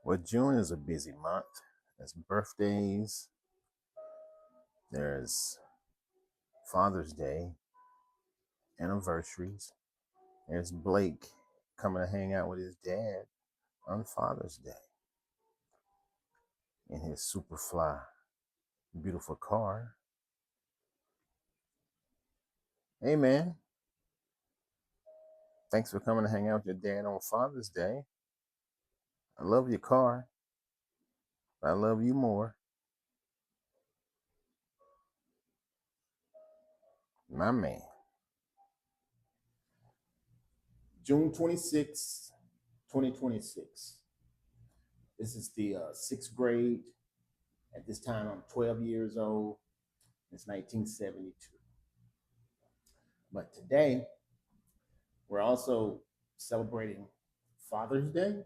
Well, June is a busy month. There's birthdays, there's Father's Day, anniversaries. There's Blake coming to hang out with his dad on Father's Day in his super fly, beautiful car. Hey, man, thanks for coming to hang out with your dad on Father's Day. I love your car, but I love you more. My man. June 26, 2026. This is the sixth grade. At this time, I'm 12 years old. It's 1972. But today, we're also celebrating Father's Day.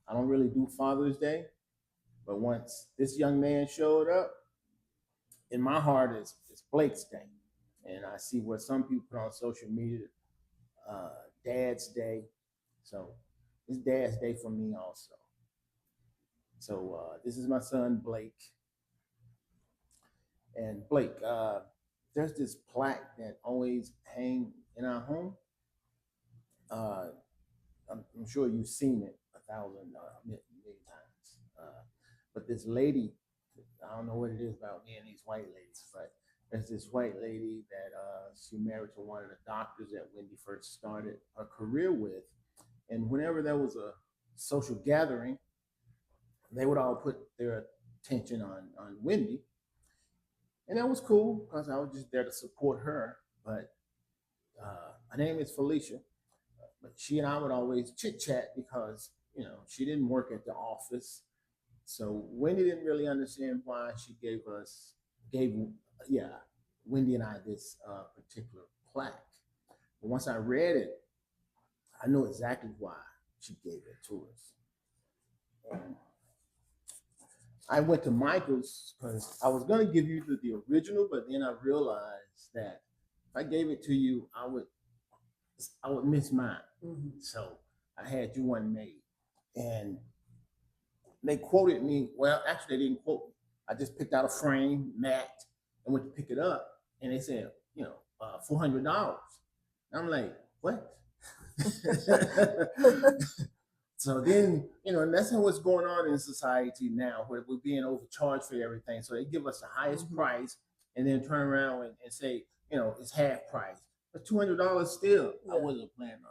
I don't really do Father's Day, but once this young man showed up, in my heart is Blake's Day. And I see what some people put on social media, uh, Dad's Day. So it's Dad's Day for me also. So this is my son Blake, and Blake. There's this plaque that always hang in our home. Uh, I'm sure you've seen it a thousand million times. But this lady, I don't know what it is about me and these white ladies, but there's this white lady that she married to one of the doctors that Wendy first started her career with. And whenever there was a social gathering, they would all put their attention on Wendy. And that was cool because I was just there to support her. But her name is Felicia. But she and I would always chit chat because, she didn't work at the office. So Wendy didn't really understand why she gave, yeah, Wendy and I this particular plaque. But once I read it, I knew exactly why she gave it to us. And I went to Michael's because I was going to give you the original, but then I realized that if I gave it to you, I would miss mine. Mm-hmm. So I had you one made. And they quoted me. Well, actually, they didn't quote me. I just picked out a frame, mat, and went to pick it up. And they said, $400. I'm like, what? So then, and that's what's going on in society now, where we're being overcharged for everything. So they give us the highest mm-hmm. price and then turn around and say, it's half price. But $200 still, yeah. I wasn't planning on $200.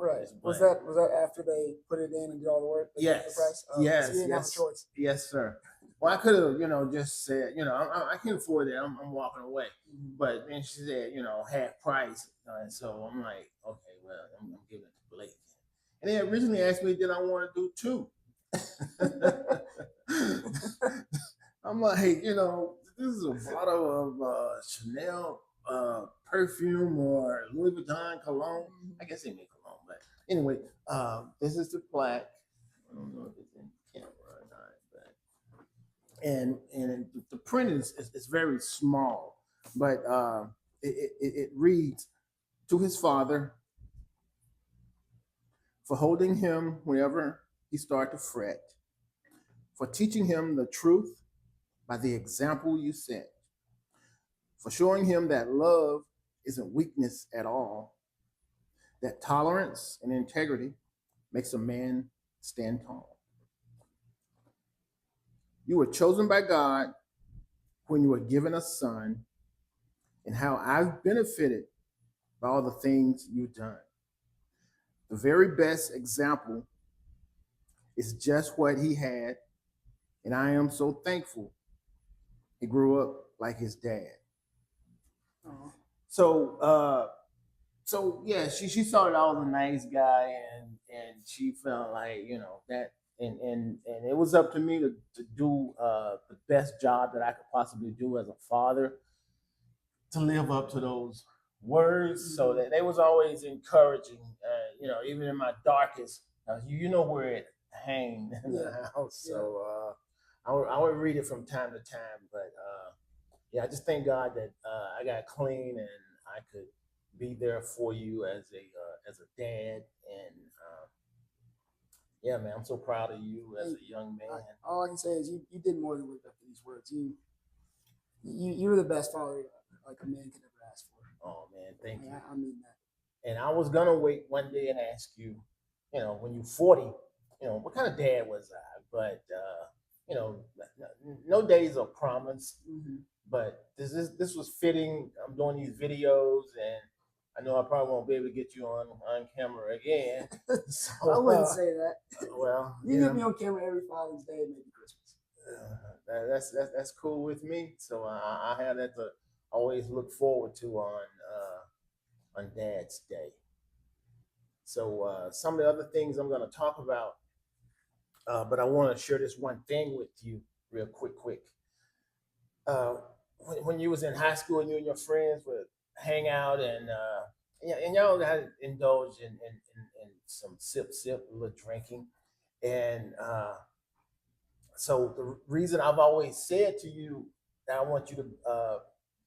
Right. Was that after they put it in and did all the work? Yes. The price? Yes. So you didn't yes. have a choice. Yes, sir. Well, I could have, just said, I can afford that. I'm walking away. Mm-hmm. But then she said, half price. And so I'm like, okay, well, I'm giving it to Blake. And they originally asked me, did I want to do two? I'm like, this is a bottle of Chanel perfume or Louis Vuitton cologne. I guess they make cologne, but anyway, this is the plaque. I don't know if it's in camera or not, but and the print is very small, but it reads, to his father, for holding him whenever he started to fret, for teaching him the truth by the example you set, for showing him that love isn't weakness at all, that tolerance and integrity makes a man stand tall. You were chosen by God when you were given a son, and how I've benefited by all the things you've done. The very best example is just what he had, and I am so thankful he grew up like his dad. Aww. So yeah, she saw that I was a nice guy, and she felt like that, and it was up to me to do the best job that I could possibly do as a father, to live up to those words. Mm-hmm. So that they was always encouraging, even in my darkest. You know where it hanged in the house, so I would read it from time to time, but I just thank God that I got clean and I could be there for you as a dad, and Yeah, man, I'm so proud of you as Thank a you. young man. All I can say is you did more than live up to these words. You were the best father like a man could ever ask for. Oh man, thank you. I mean that. And I was gonna wait one day and ask you, when you're 40, what kind of dad was I? But no days are promised. Mm-hmm. But this was fitting. I'm doing these videos, and I know I probably won't be able to get you on camera again. So I wouldn't say that. Well, you get me on camera every Father's Day, maybe Christmas. That's cool with me. So I have that to always look forward to on Dad's Day. So some of the other things I'm going to talk about, but I want to share this one thing with you real quick. Uh, when you was in high school and you and your friends would hang out and y'all had indulged in some sip, a little drinking. And so the reason I've always said to you that I want you to,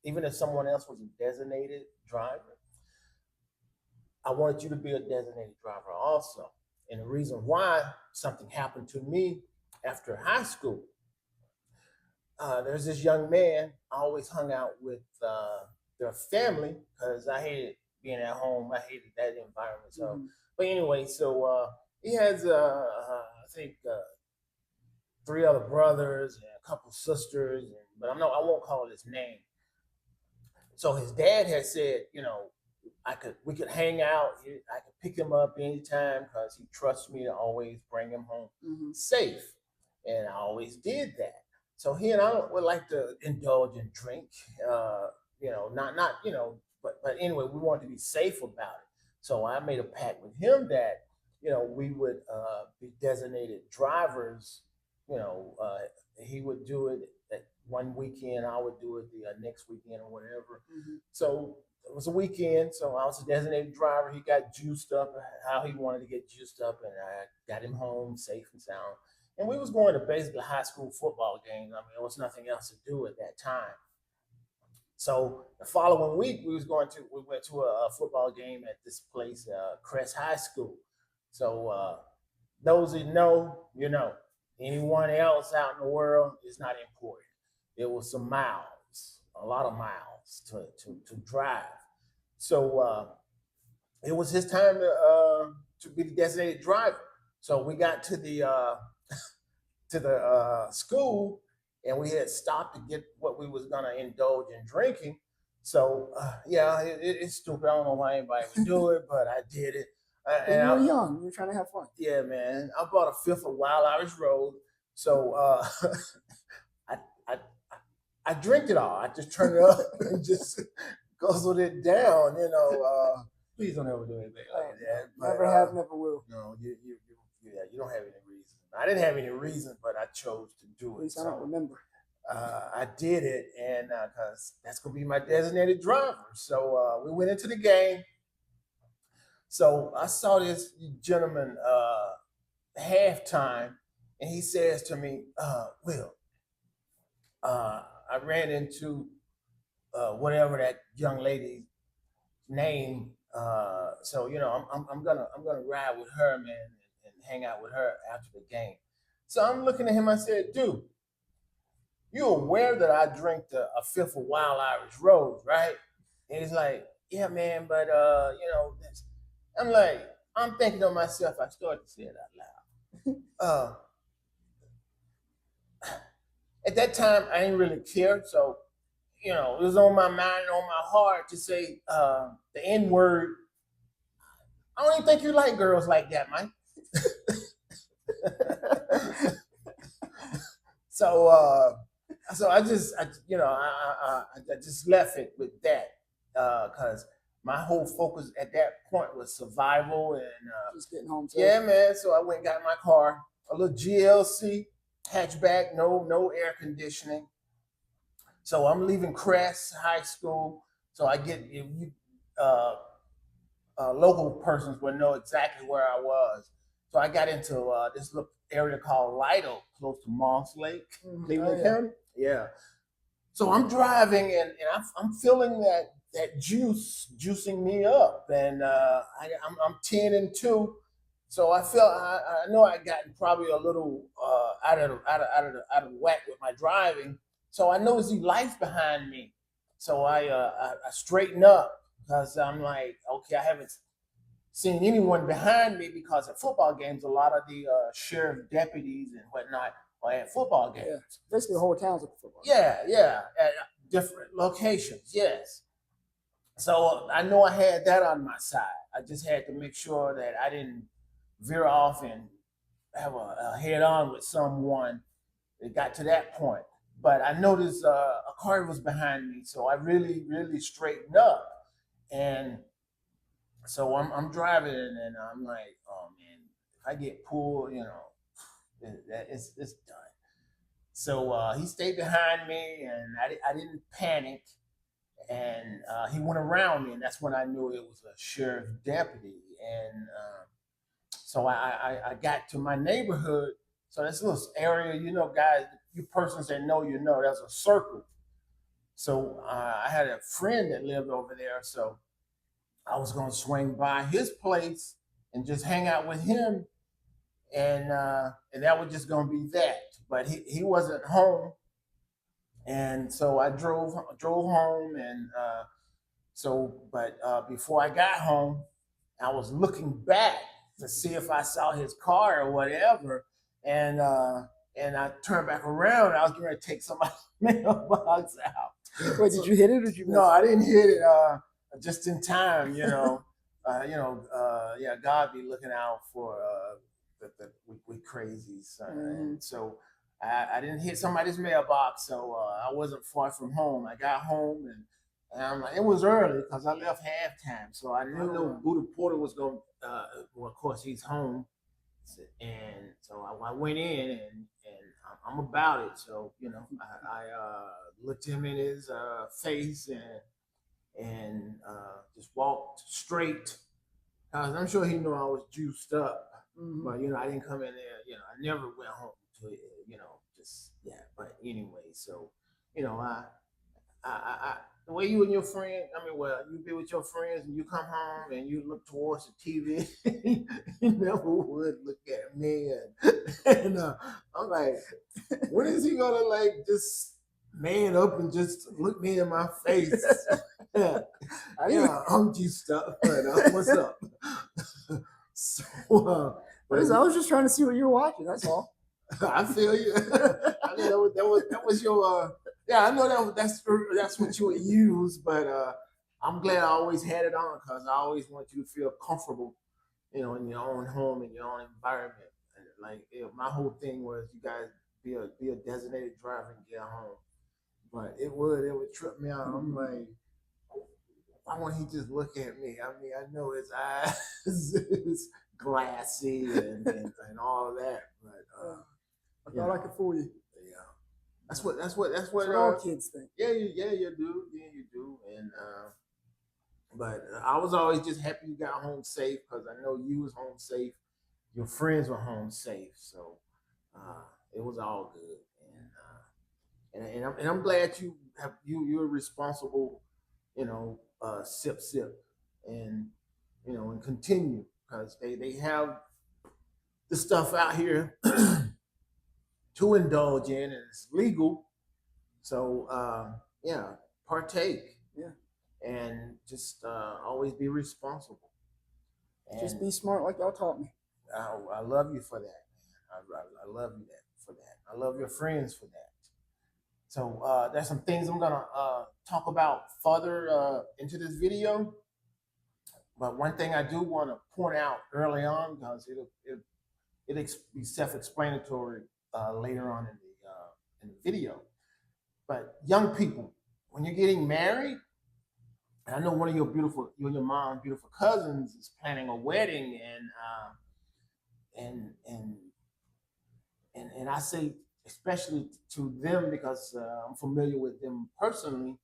even if someone else was a designated driver, I wanted you to be a designated driver also. And the reason why something happened to me after high school, there's this young man I always hung out with their family because I hated being at home. I hated that environment. So, but anyway, so he has, I think, 3 other brothers and a couple sisters, but I won't call his name. So his dad had said, we could hang out. I could pick him up anytime because he trusts me to always bring him home safe, and I always did that. So he and I would like to indulge in drink, not but anyway, we wanted to be safe about it. So I made a pact with him that we would be designated drivers. He would do it at one weekend, I would do it the next weekend or whatever. So it was a weekend, so I was a designated driver. He got juiced up how he wanted to get juiced up, and I got him home safe and sound. And we was going to basically high school football games. I mean, there was nothing else to do at that time. So the following week, we went to a football game at this place, Crest High School. So those who know, you know. Anyone else out in the world is not important. It was some miles, a lot of miles to drive. So it was his time to be the designated driver. So we got to the school, and we had stopped to get what we was gonna indulge in drinking. So yeah, it's stupid. I don't know why anybody would do it, but I did it. And you were young. You were trying to have fun. Yeah, man. I bought a fifth of Wild Irish Rose. So I, I I drink it all. I just turn it up and just guzzled it down. Please don't ever do anything like that. Never have, never will. No, you don't have any reason. I didn't have any reason, but I chose to do it. At least I don't remember. I did it, and because that's gonna be my designated driver. So we went into the game. So I saw this gentleman halftime, and he says to me, "Will, I ran into whatever that young lady's name. So I'm gonna ride with her, man, and hang out with her after the game." So I'm looking at him. I said, "Dude, you aware that I drank a fifth of Wild Irish Rose, right?" And he's like, "Yeah, man, but I'm like, I'm thinking to myself. I started to say it out loud. At that time, I didn't really care. So, it was on my mind, on my heart to say the N word. I don't even think you like girls like that, Mike. So I just left it with that because my whole focus at that point was survival and just getting home. Yeah, man. So I went and got in my car, a little GLC hatchback, no air conditioning. So I'm leaving Crest High School. So I get local persons would know exactly where I was. So I got into this little area called Lido, close to Moss Lake, Cleveland County. Yeah. So I'm driving and I'm feeling that juice juicing me up, and I'm 10-2. So I felt I know I got probably a little out of whack with my driving. So I noticed he life behind me. So I straightened up because I'm like, okay, I haven't seen anyone behind me because at football games, a lot of the sheriff deputies and whatnot are at football Yeah, games. basically the whole town's a football. Yeah, at different locations. Yes. So I know I had that on my side. I just had to make sure that I didn't veer off and have a head on with someone. It got to that point. But I noticed a car was behind me, so I really straightened up. And so I'm driving, and I'm like, oh man, if I get pulled, it's done. So he stayed behind me, and I didn't panic. And he went around me, and that's when I knew it was a sheriff deputy. And so I got to my neighborhood. So this little area, guys, you persons that know, there's a circle. So I had a friend that lived over there, so I was gonna swing by his place and just hang out with him, and that was just gonna be that. But he wasn't home, and so I drove home, and before I got home, I was looking back to see if I saw his car or whatever, and uh, and I turned back around. I was going to take somebody's mailbox out. Wait, did you hit it or did you miss No, it? I didn't hit it. Just in time, yeah, God be looking out for we crazies, and so I didn't hit somebody's mailbox, so I wasn't far from home. I got home, and I'm like, it was early because I left halftime, so I didn't know Buddha Porter was going. Well, of course, he's home, and so I went in, and I'm about it. So I looked him in his face, and just walked straight. I'm sure he knew I was juiced up, but I didn't come in there. I never went home to just yeah. But anyway, so I the way you and your friend, you be with your friends and you come home and you look towards the TV, you never would look at me, and I'm like, when is he gonna like just man up and just look me in my face? I'm juiced up, but what's up? So, I was just trying to see what you were watching. That's all. I feel you. I know that was your. Yeah, I know that's what you would use, but I'm glad I always had it on because I always want you to feel comfortable, in your own home, in your own environment. And like my whole thing was you guys be a designated driver and get home, but it would trip me out. I'm like, why won't he just look at me? I know his eyes is glassy and all that, but I thought I could fool you. yeah, that's what all kids think. Yeah, you do, and but I was always just happy you got home safe because I know you was home safe, your friends were home safe, so it was all good, and I'm glad you're responsible, sip, and and continue because they have the stuff out here to indulge in, and it's legal. So yeah, partake. Yeah. And just always be responsible. And just be smart, like y'all taught me. I love you for that, man. I love you for that. I love your friends for that. So there's some things I'm gonna talk about further into this video. But one thing I do want to point out early on, because it'll be self-explanatory later on in the video. But young people, when you're getting married, and I know one of you and your mom, beautiful cousins, is planning a wedding, and I say especially to them because I'm familiar with them personally.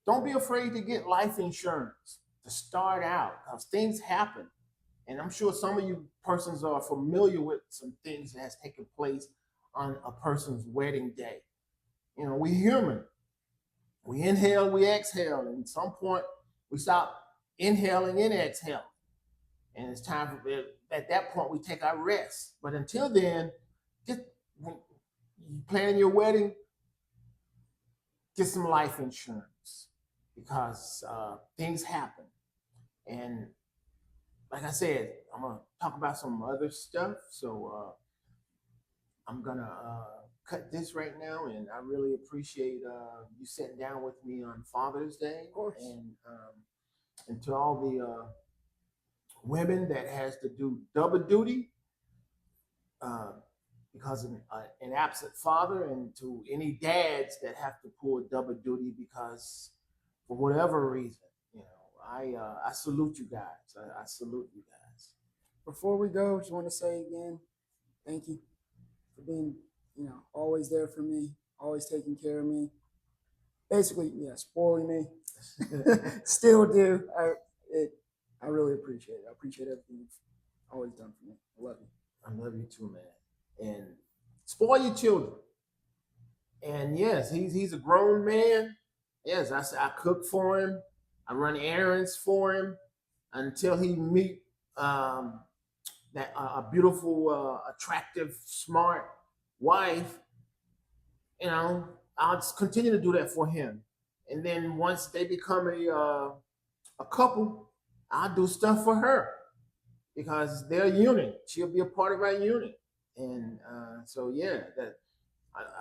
Don't be afraid to get life insurance to start out because things happen. And I'm sure some of you persons are familiar with some things that has taken place on a person's wedding day. We're human. We inhale, we exhale, and at some point we stop inhaling and exhaling. And it's time for at that point we take our rest. But until then, just when you planning your wedding, get some life insurance because things happen. And like I said, I'm gonna talk about some other stuff. So I'm gonna cut this right now, and I really appreciate you sitting down with me on Father's Day, Of course. And to all the women that has to do double duty uh, because of an absent father, and to any dads that have to pull double duty because for whatever reason, you know, I salute you guys. I salute you guys. Before we go, just want to say again, thank you for being, always there for me, always taking care of me. Basically, yeah, spoiling me. Still do. I really appreciate it. I appreciate everything you've always done for me. I love you. I love you too, man. And spoil your children. And yes, he's a grown man. Yes, I cook for him. I run errands for him until he meet um, that a beautiful, attractive, smart wife. You know, I'll just continue to do that for him. And then once they become a couple, I'll do stuff for her because they're a unit. She'll be a part of our unit. And so yeah, that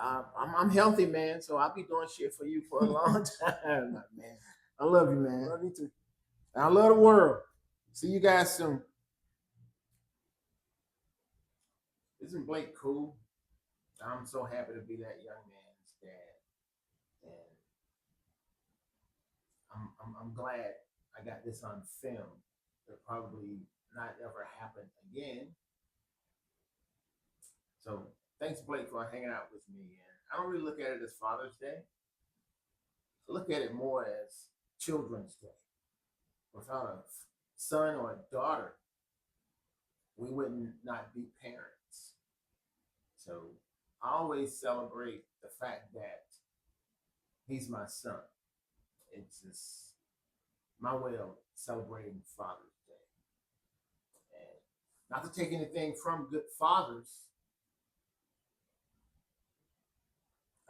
I'm healthy, man. So I'll be doing shit for you for a long time, man. I love you, man. Love you too. And I love the world. See you guys soon. Isn't Blake cool? I'm so happy to be that young man's dad, and I'm glad I got this on film. It'll probably not ever happen again. So thanks, Blake, for hanging out with me. And I don't really look at it as Father's Day. I look at it more as Children's Day. Without a son or a daughter, we wouldn't not be parents. So I always celebrate the fact that he's my son. It's just my way of celebrating Father's Day. And not to take anything from good fathers,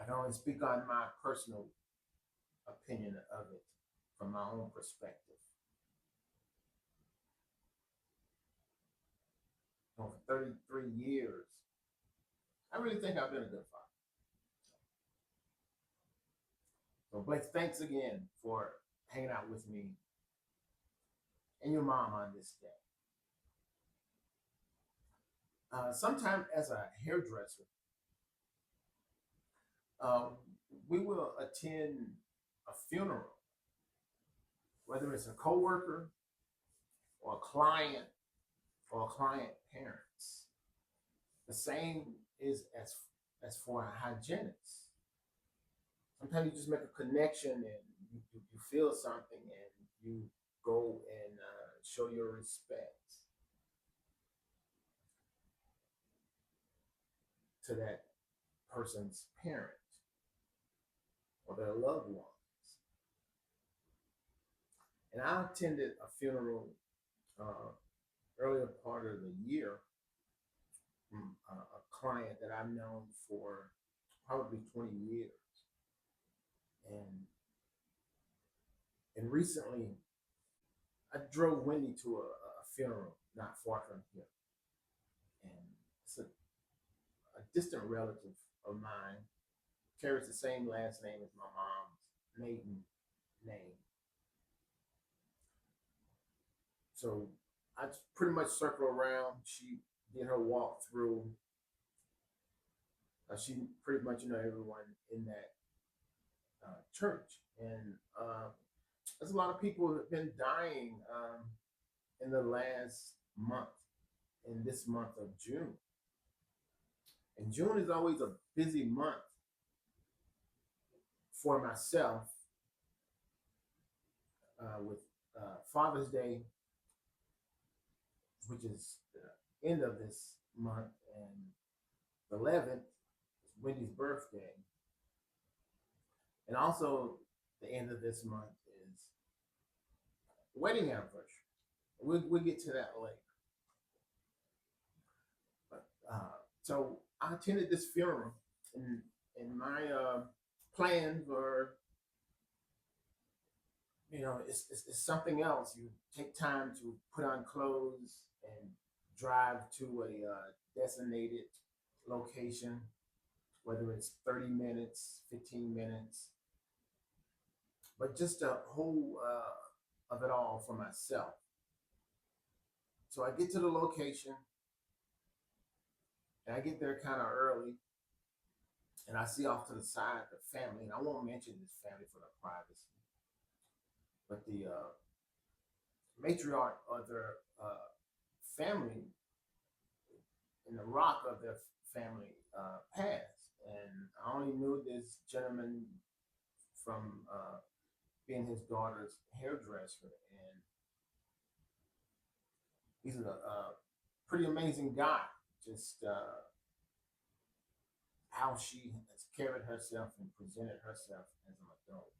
I can only speak on my personal opinion of it from my own perspective. For 33 years, I really think I've been a good father. So Blake, thanks again for hanging out with me and your mom on this day. Sometime as a hairdresser, uh, we will attend a funeral, whether it's a coworker or a client parents. The same is as for a hygienist. Sometimes you just make a connection and you feel something and you go and show your respect to that person's parent or their loved ones. And I attended a funeral earlier part of the year from a client that I've known for probably 20 years. And recently, I drove Wendy to a funeral not far from here. And it's a distant relative of mine, carries the same last name as my mom's maiden name. So I pretty much circled around. She did her walk through. She pretty much know everyone in that church, and there's a lot of people who have been dying in the last month, in this month of June. And June is always a busy month for myself with Father's Day, which is the end of this month, and the 11th is Wendy's birthday. And also, the end of this month is the wedding anniversary. We'll get to that later. So I attended this funeral, and my plans were, it's something else. You take time to put on clothes and drive to a designated location, whether it's 30 minutes, 15 minutes, but just a whole of it all for myself. So I get to the location and I get there kind of early and I see off to the side the family, and I won't mention this family for the privacy, but the matriarch of their family and the rock of their family passed. And I only knew this gentleman from being his daughter's hairdresser, and he's a pretty amazing guy. Just how she has carried herself and presented herself as an adult.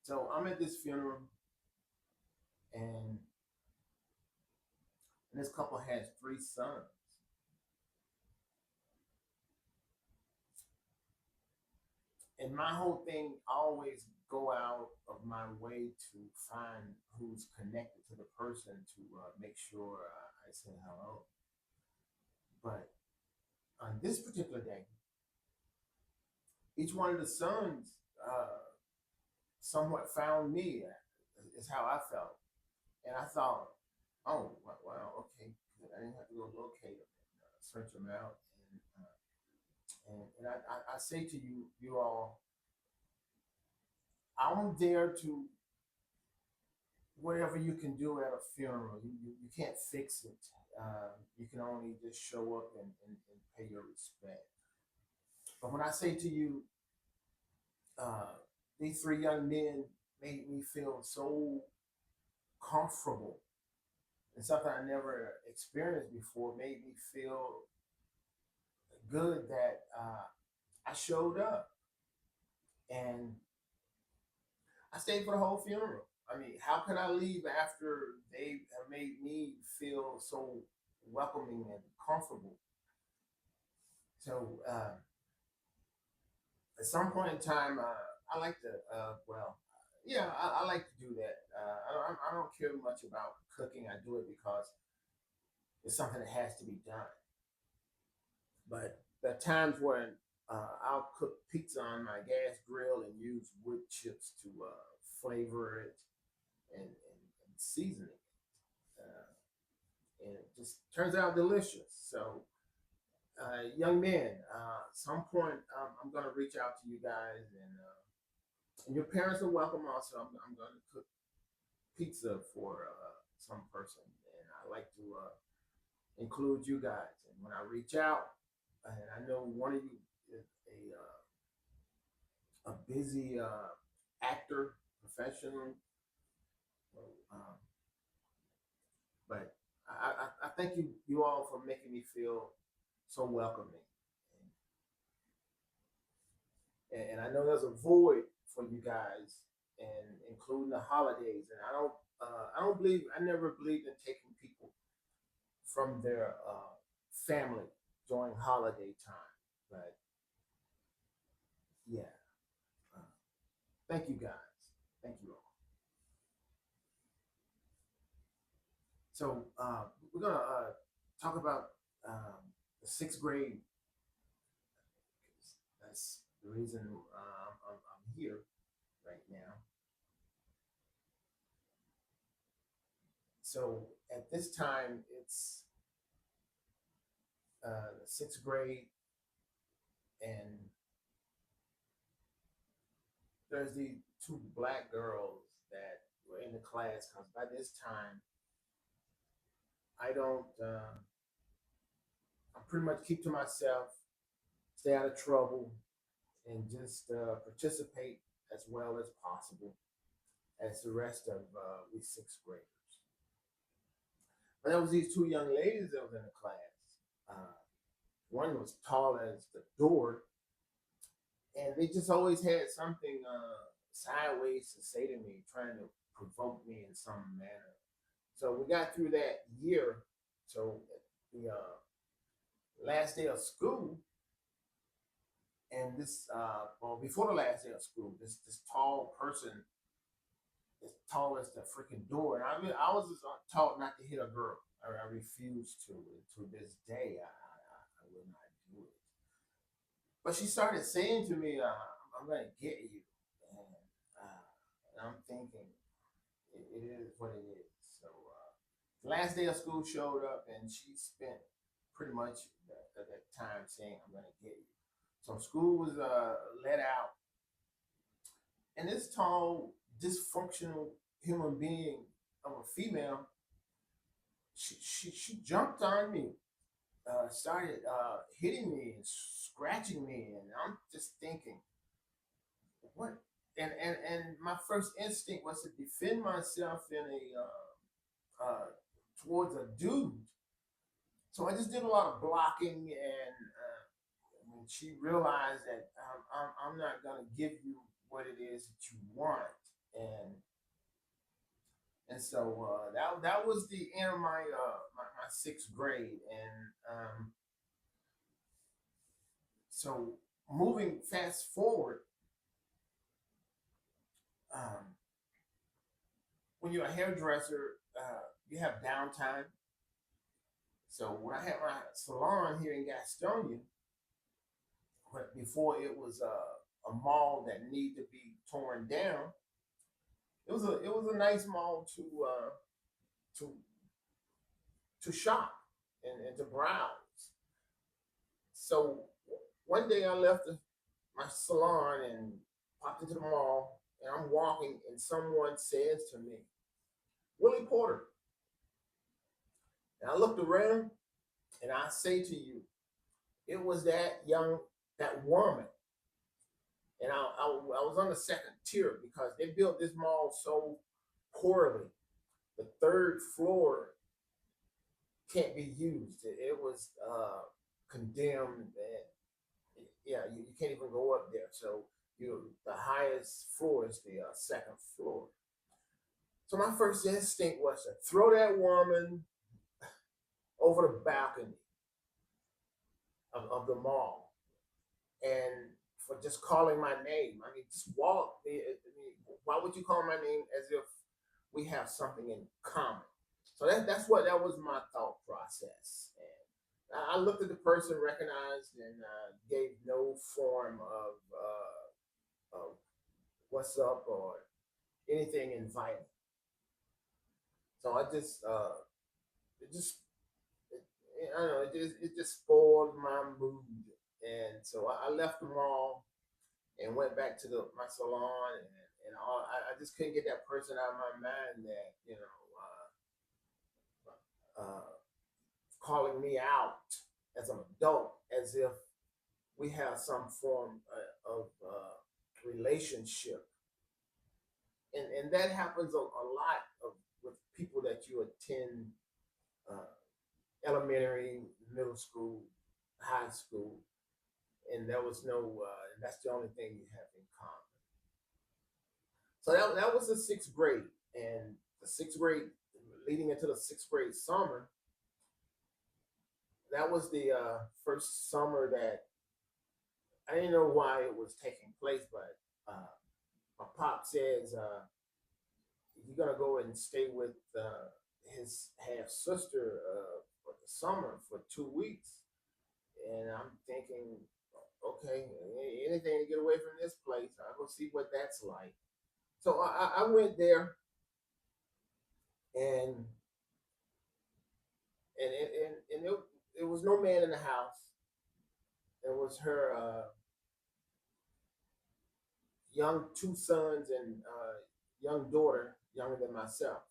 So I'm at this funeral, and, and this couple has three sons. And my whole thing, I always go out of my way to find who's connected to the person to make sure I say hello. But on this particular day, each one of the sons somewhat found me, is how I felt. And I thought, oh, wow, okay, good. I didn't have to go locate them and search them out. And I say to you, you all, I'm there to whatever you can do at a funeral. You can't fix it. You can only just show up and pay your respect. But when I say to you, uh, these three young men made me feel so comfortable, and something I never experienced before made me feel good that I showed up, and I stayed for the whole funeral. I mean, how could I leave after they have made me feel so welcoming and comfortable? So at some point in time, I like to, yeah, I like to do that. I don't care much about cooking. I do it because it's something that has to be done. But there are times when I'll cook pizza on my gas grill and use wood chips to flavor it and season it. And it just turns out delicious. So, young men, some point I'm going to reach out to you guys, and your parents are welcome also. I'm going to cook pizza for some person, and I like to include you guys. And when I reach out, and I know one of you is a busy actor, professional, um, but I thank you all for making me feel so welcoming. And I know there's a void for you guys, and including the holidays. And I don't believe, I never believed in taking people from their family during holiday time. But yeah, uh, thank you guys. Thank you all. So we're gonna talk about the sixth grade. That's the reason I'm here right now. So at this time, it's the sixth grade, and there's these two black girls that were in the class. Because by this time, I don't. I pretty much keep to myself, stay out of trouble, and just participate as well as possible as the rest of we sixth graders. But there was these two young ladies that was in the class. Uh, One was tall as the door, and they just always had something sideways to say to me, trying to provoke me in some manner. So we got through that year. So the last day of school, and this well before the last day of school, this tall person, as tall as the freaking door, and I was just taught not to hit a girl. I refused to this day. I will not do it. But she started saying to me, "I'm gonna get you," and I'm thinking, it is what it is. So the last day of school showed up, and she spent pretty much that time saying, "I'm gonna get you." So school was let out, and this tall, dysfunctional human being of a female, she jumped on me, started hitting me and scratching me, and I'm just thinking, what? And my first instinct was to defend myself in towards a dude. So I just did a lot of blocking, and when she realized that I'm not gonna give you what it is that you want, and so that was the end of my sixth grade, and so moving fast forward, um, when you're a hairdresser, you have downtime. So when I had my salon here in Gastonia, but before it was a mall that needed to be torn down, it was a nice mall to to shop and to browse. So one day I left my salon and popped into the mall, and I'm walking, and someone says to me, "Willie Porter." And I looked around, and I say to you, it was that woman. And I was on the second tier because they built this mall so poorly. The third floor can't be used. It was condemned, and yeah, you can't even go up there. So the highest floor is the second floor. So my first instinct was to throw that woman over the balcony of the mall, and for just calling my name. I mean, just walk. I mean, why would you call my name as if we have something in common? So that was my thought process. And I looked at the person, recognized, and gave no form of what's up or anything inviting. So I just it just it, I don't know, it just spoiled my mood, and so I left the mall and went back to my salon, and all. I just couldn't get that person out of my mind, that calling me out as an adult, as if we have some form of relationship, and that happens a lot with people that you attend uh, elementary, middle school, high school, and there was no, and that's the only thing you have in common. So that was the sixth grade, and the sixth grade, leading into the sixth grade summer, that was the first summer that I didn't know why it was taking place, but my pop says, you're gonna go and stay with his half sister for the summer for 2 weeks, and I'm thinking, okay, anything to get away from this place. I'll go see what that's like. So I went there, and it was no man in the house. It was her young two sons and young daughter, younger than myself.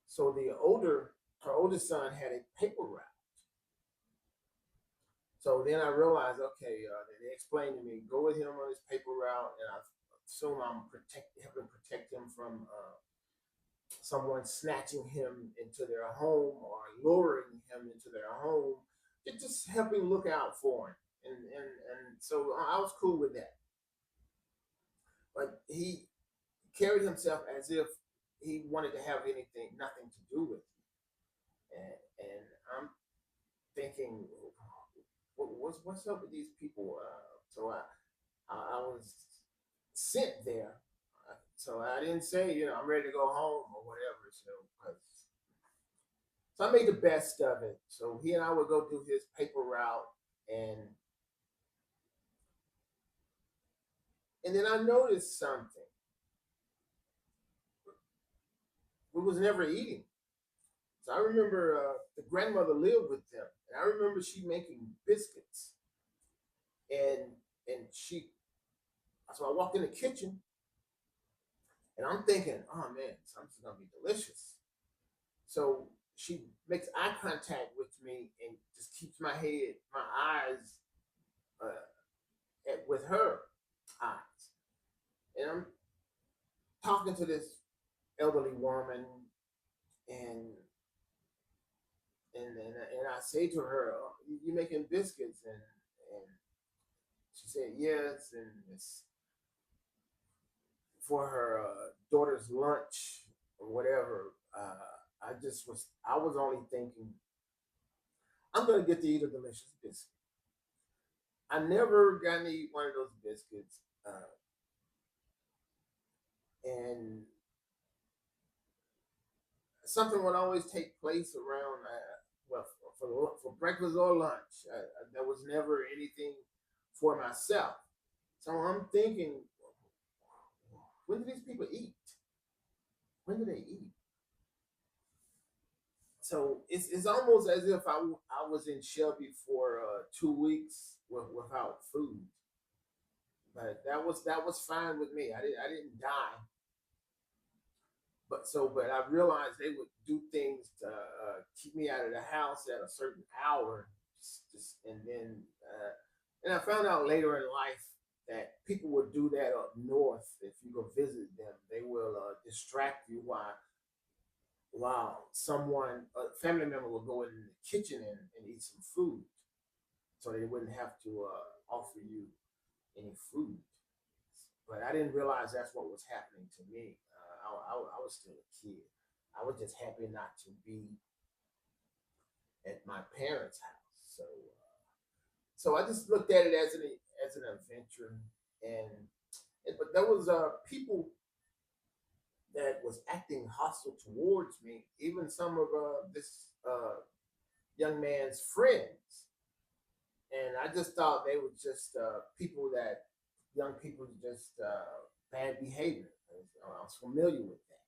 So her oldest son had a paper route. So then I realized, okay, they explained to me, go with him on his paper route, and I assume helping protect him from someone snatching him into their home or luring him into their home. Just helping look out for him, and so I was cool with that. But he carried himself as if he wanted to have nothing to do with me. And I'm thinking, what's up with these people? So I was sent there. So I didn't say, I'm ready to go home or whatever. So I made the best of it. So he and I would go do his paper route, and and then I noticed something. We was never eating. So I remember the grandmother lived with them, and I remember she making biscuits, and and she. So I walked in the kitchen, and I'm thinking, oh man, something's gonna be delicious. So she makes eye contact with me and just keeps my eyes with her eyes, and I'm talking to this elderly woman, and and I say to her, oh, "You making biscuits?" And she said yes, and it's for her daughter's lunch or whatever. I was only thinking, I'm gonna get to eat a delicious biscuit. I never got to eat one of those biscuits, and something would always take place around, well, for breakfast or lunch. There was never anything for myself. So I'm thinking, when do these people eat? When do they eat? So it's almost as if I was in Shelby for 2 weeks without food, but that was fine with me. I didn't die, but I realized they would do things to keep me out of the house at a certain hour, and then and I found out later in life that people would do that up north. If you go visit them, they will distract you while a family member will go in the kitchen and eat some food, so they wouldn't have to offer you any food. But I didn't realize that's what was happening to me. I was still a kid. I was just happy not to be at my parents' house. So I just looked at it as an adventure, and but there was people that was acting hostile towards me. Even some of this young man's friends, and I just thought they were just people that young people just bad behavior. I was familiar with that.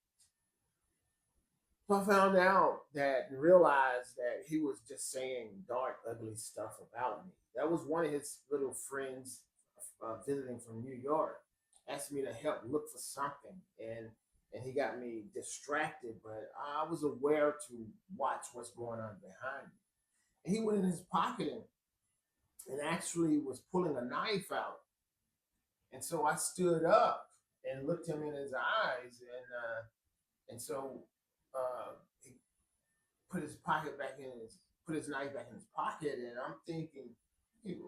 So I found out that and realized that he was just saying dark, ugly stuff about me. That was one of his little friends visiting from New York, asked me to help look for something, and he got me distracted. But I was aware to watch what's going on behind me. And he went in his pocket and actually was pulling a knife out. And so I stood up and looked him in his eyes, and so he put his knife back in his pocket, and I'm thinking, hey,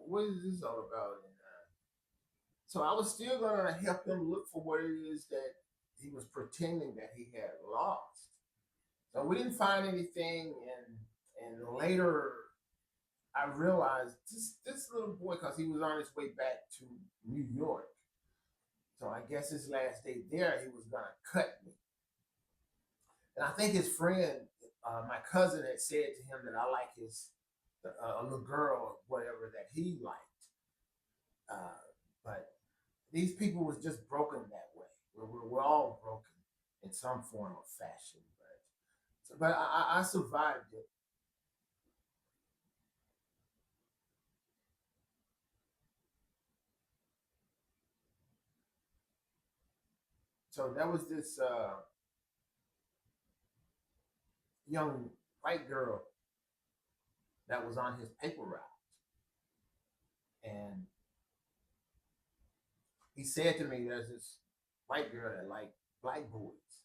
what is this all about? And so I was still gonna help him look for what it is that he was pretending that he had lost. So we didn't find anything, and later I realized this little boy, because he was on his way back to New York. So I guess his last day there, he was gonna cut me. And I think his friend, my cousin, had said to him that I like a little girl or whatever that he liked. Uh, but these people was just broken that way. We're all broken in some form or fashion. But I survived it. So that was this young white girl that was on his paper route, and he said to me, "There's this white girl that like black boys."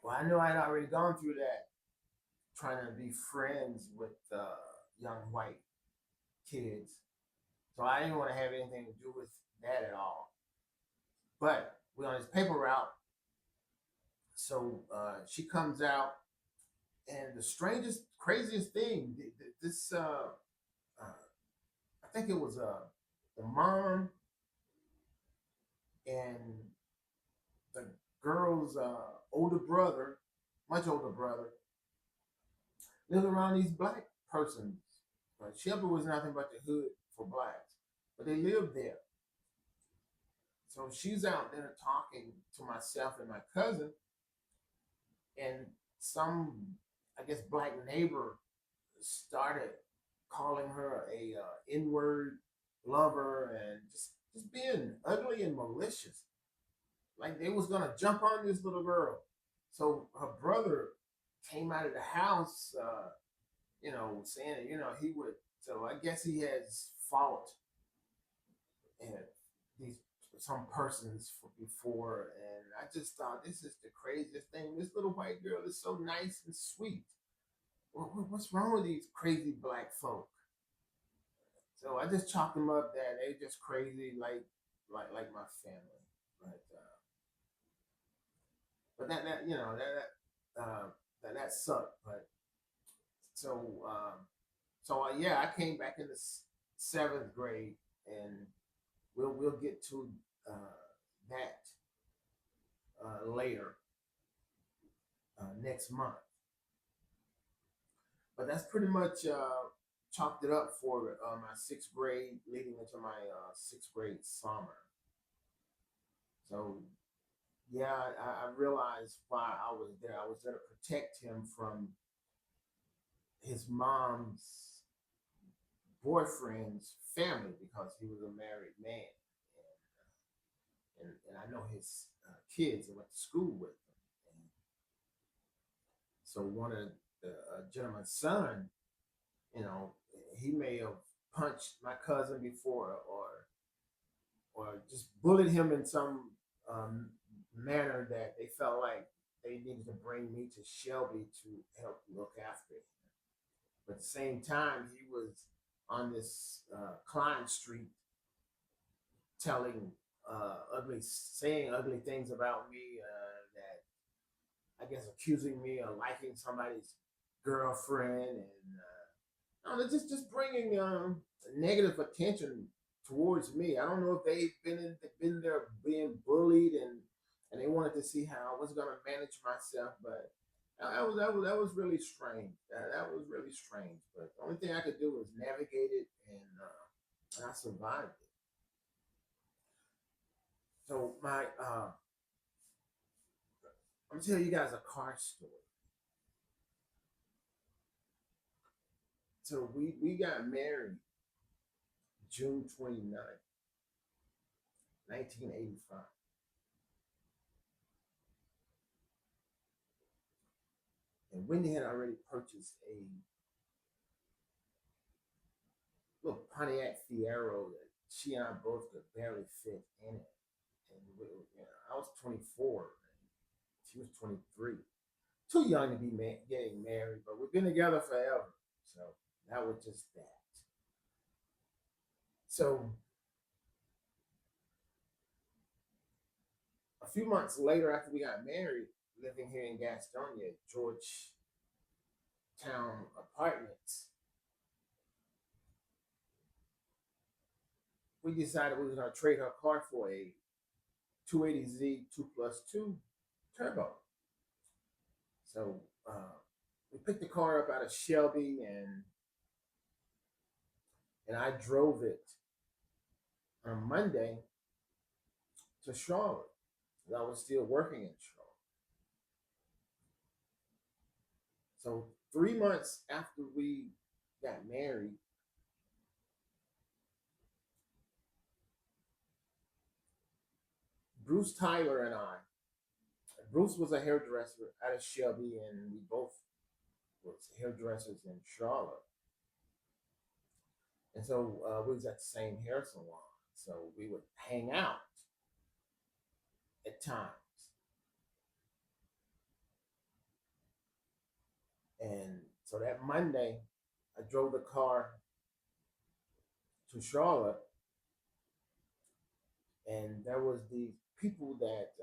Well, I knew I'd already gone through that, trying to be friends with young white kids, so I didn't want to have anything to do with that at all. But we're on this paper route. So she comes out, and the strangest, craziest thing, this I think it was the mom and the girl's older brother, much older brother, lived around these black persons. Shelby was nothing but the hood for blacks, but they lived there. So she's out there talking to myself and my cousin, and some, I guess, black neighbor started calling her a N-word lover and just being ugly and malicious. Like they was gonna jump on this little girl. So her brother came out of the house, saying, he would. So I guess he has fought and these some persons before, and I just thought this is the craziest thing. This little white girl is so nice and sweet. What's wrong with these crazy black folk? So I just chalked them up that they just crazy, like my family. But that that sucked. But so yeah, I came back in the seventh grade, and we'll get to that later next month. But that's pretty much chalked it up for my sixth grade, leading into my sixth grade summer. So yeah, I realized why I was there. I was there to protect him from his mom's boyfriend's family because he was a married man, and I know his kids. I went to school with them. And so one of the gentleman's son, you know, he may have punched my cousin before, or just bullied him in some manner that they felt like they needed to bring me to Shelby to help look after him. But at the same time, he was on this Klein Street telling saying ugly things about me, that I guess accusing me of liking somebody's girlfriend, and just bringing negative attention towards me. I don't know if they've been there being bullied, and they wanted to see how I was going to manage myself, but that was really strange. That was really strange. But the only thing I could do was navigate it, and I survived it. So I'm gonna tell you guys a car story. So we got married June 29th, 1985. And Wendy had already purchased a little Pontiac Fiero that she and I both could barely fit in it. And I was 24, and she was 23. Too young to be getting married, but we've been together forever. So that was just that. So a few months later, after we got married, living here in Gastonia, Georgetown Apartments, we decided we were going to trade her car for a 280Z 2+2 turbo. So we picked the car up out of Shelby, and I drove it on Monday to Charlotte. I was still working in Charlotte. So 3 months after we got married, Bruce Tyler and I, Bruce was a hairdresser out of Shelby, and we both was hairdressers in Charlotte. And so we was at the same hair salon. So we would hang out at times. And so that Monday, I drove the car to Charlotte, and there was these people that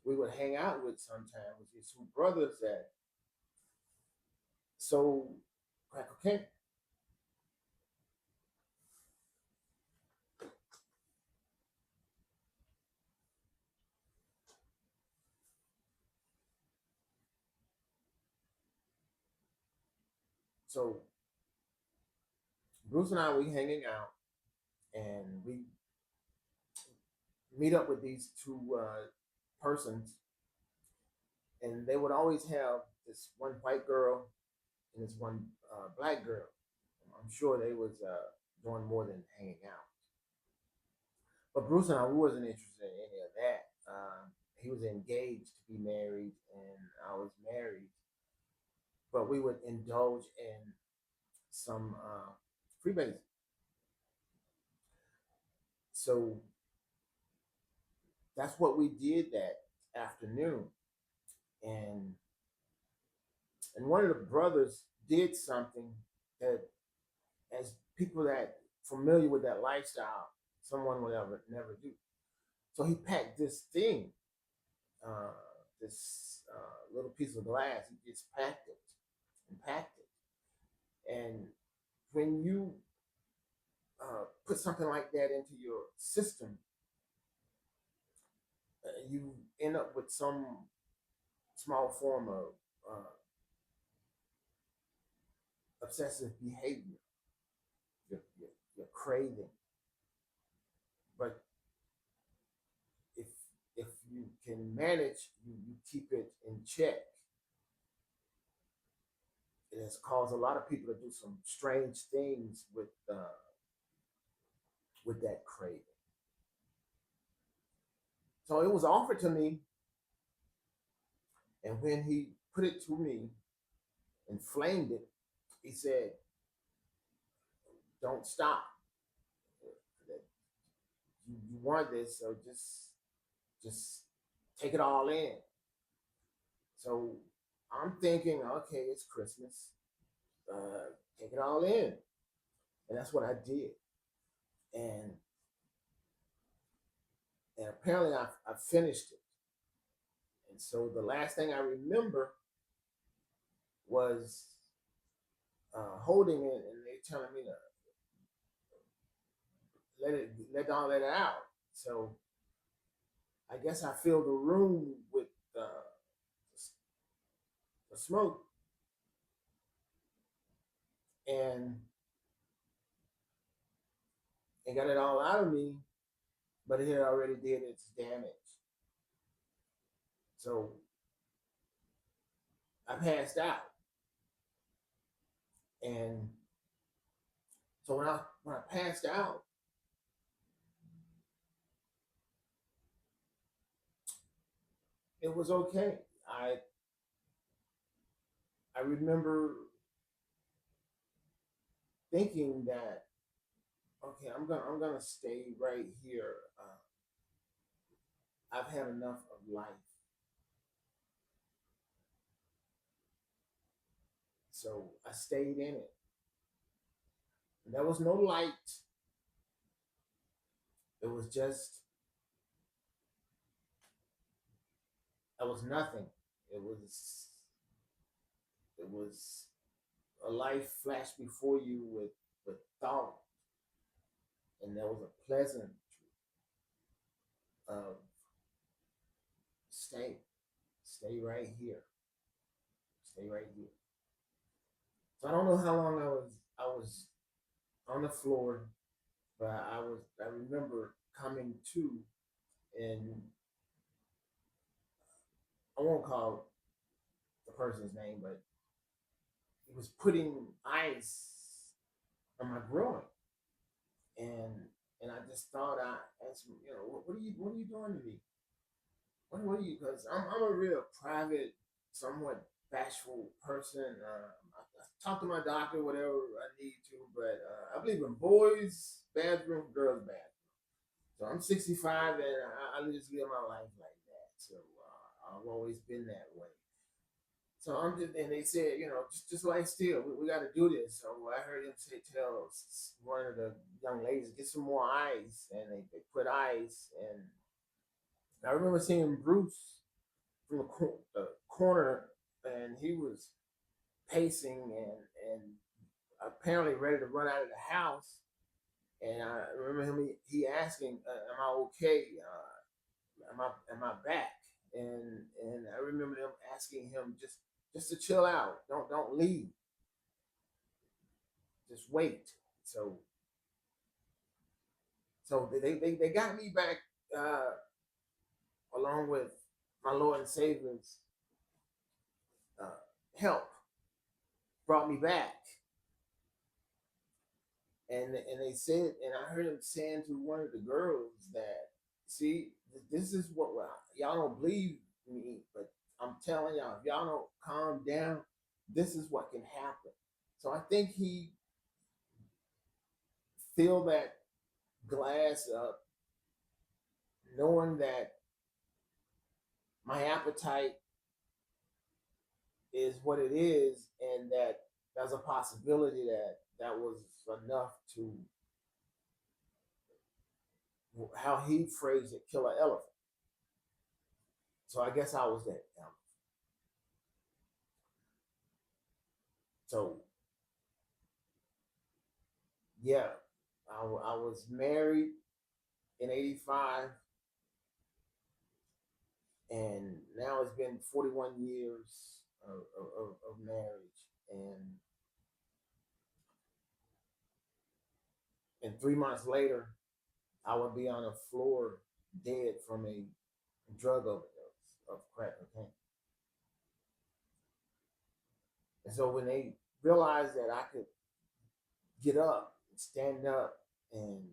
we would hang out with sometimes was these two brothers that sold crack cocaine. So Bruce and I, we hanging out, and we meet up with these two persons, and they would always have this one white girl and this one black girl. I'm sure they was doing more than hanging out. But Bruce and I, we wasn't interested in any of that. He was engaged to be married, and I was married. But we would indulge in some freebasing. So that's what we did that afternoon. And one of the brothers did something that, as people that familiar with that lifestyle, someone would ever never do. So he packed this thing, uh, this little piece of glass. He just packed it and packed it. And when you put something like that into your system, you end up with some small form of obsessive behavior. You're craving, but if if you can manage, you keep it in check. It has caused a lot of people to do some strange things with that craving. So it was offered to me, and when he put it to me and flamed it, he said, "Don't stop. You want this, so just take it all in." So I'm thinking, okay, it's Christmas. Take it all in, and that's what I did. And apparently I finished it. And so the last thing I remember was holding it, and they telling me to let it out. So I guess I filled the room with the smoke, and got it all out of me, but it had already did its damage. So I passed out, and so when I passed out, it was okay. I remember thinking that, okay, I'm gonna stay right here. I've had enough of life, so I stayed in it. And there was no light. It was just, it was nothing. It was it was a life flashed before you with thought, and there was a pleasant of stay, stay right here, stay right here. So I don't know how long I was on the floor, but I remember coming to, and I won't call the person's name, but he was putting ice on my groin, and I just thought, I asked him, what are you doing to me? What are you? Because I'm a real private, somewhat bashful person. I talk to my doctor whatever I need to, but I believe in boys' bathroom, girls' bathroom. So I'm 65, and I just live my life like that. So I've always been that way. So I'm just, and they said, just like still, we got to do this. So I heard him say, tell one of the young ladies, get some more ice, and they put ice, and I remember seeing Bruce from the corner, and he was pacing and apparently ready to run out of the house. And I remember he asking, "Am I okay? Am I back?" And I remember them asking him just to chill out. Don't leave. Just wait. So they got me back, uh, along with my Lord and Savior's uh, help, brought me back. And they said, and I heard him saying to one of the girls that, see, this is what, well, y'all don't believe me, but I'm telling y'all, if y'all don't calm down, this is what can happen. So I think he filled that glass up, knowing that my appetite is what it is, and that there's a possibility that that was enough to, how he phrased it, kill an elephant. So I guess I was that elephant. So yeah, I was married in '85, and now it's been 41 years of marriage, and 3 months later, I would be on the floor dead from a drug overdose of crack cocaine. And so when they realized that I could get up, and stand up, and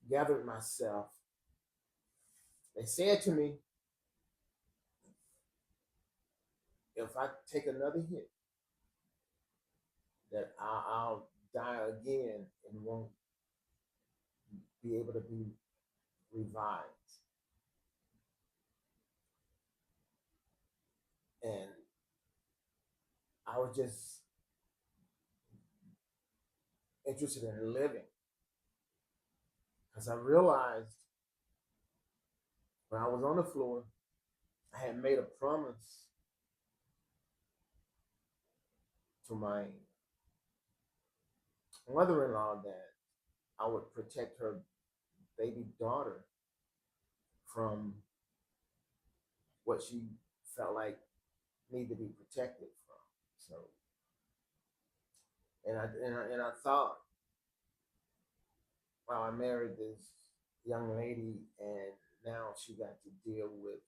gathered myself, they said to me, if I take another hit, that I'll die again and won't be able to be revived. And I was just interested in living, because I realized when I was on the floor, I had made a promise to my mother in law that I would protect her baby daughter from what she felt like needed to be protected from. So, and I thought, wow, I married this young lady, and now she got to deal with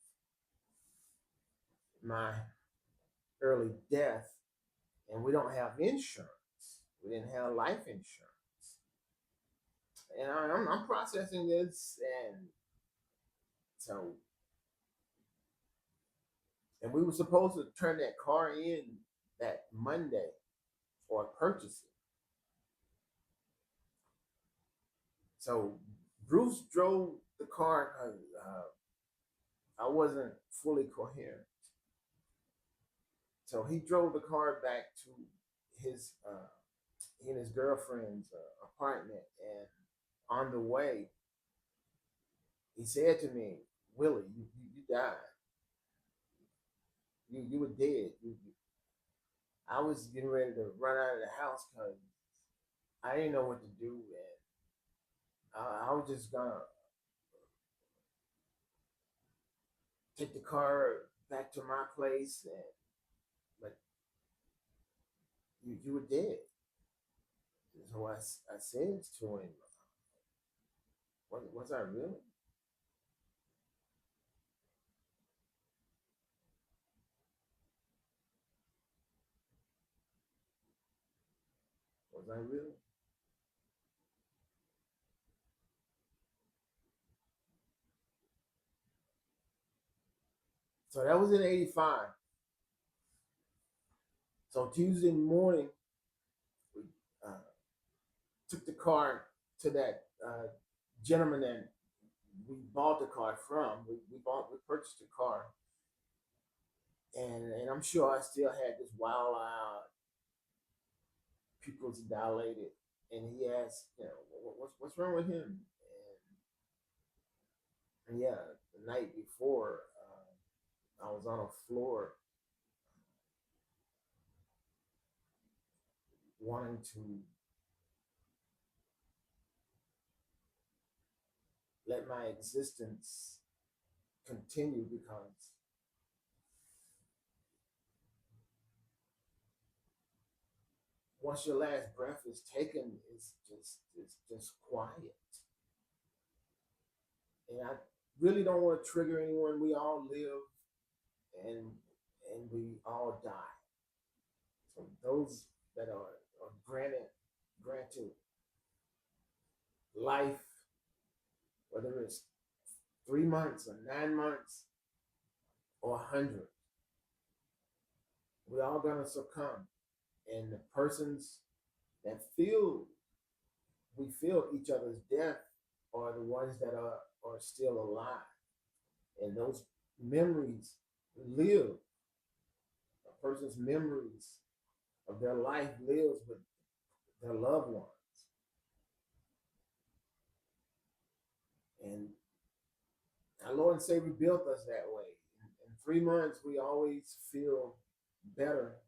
my early death, and we don't have insurance. We didn't have life insurance. And I'm processing this, and so, and we were supposed to turn that car in that Monday or purchase it. So Bruce drove the car because I wasn't fully coherent. So he drove the car back to his he and his girlfriend's apartment, and on the way, he said to me, "Willie, you died. You were dead. I was getting ready to run out of the house because I didn't know what to do, and I was just gonna take the car back to my place, and but you were dead." So I said to him, was I really? Was I really? So that was in '85. So Tuesday morning, we uh, took the car to that gentleman that we bought the car from. We purchased the car, and I'm sure I still had this wild eyed, pupils dilated, and he asked, what's wrong with him? And yeah, the night before, I was on a floor wanting to let my existence continue because once your last breath is taken, it's just quiet. And I really don't want to trigger anyone. We all live and we all die. So those that are granted life, whether it's 3 months or 9 months or 100, we all gonna succumb. And the persons that we feel each other's death are the ones that are still alive. And those memories live. A person's memories of their life lives with their loved ones. And our Lord and Savior built us that way. In 3 months, we always feel better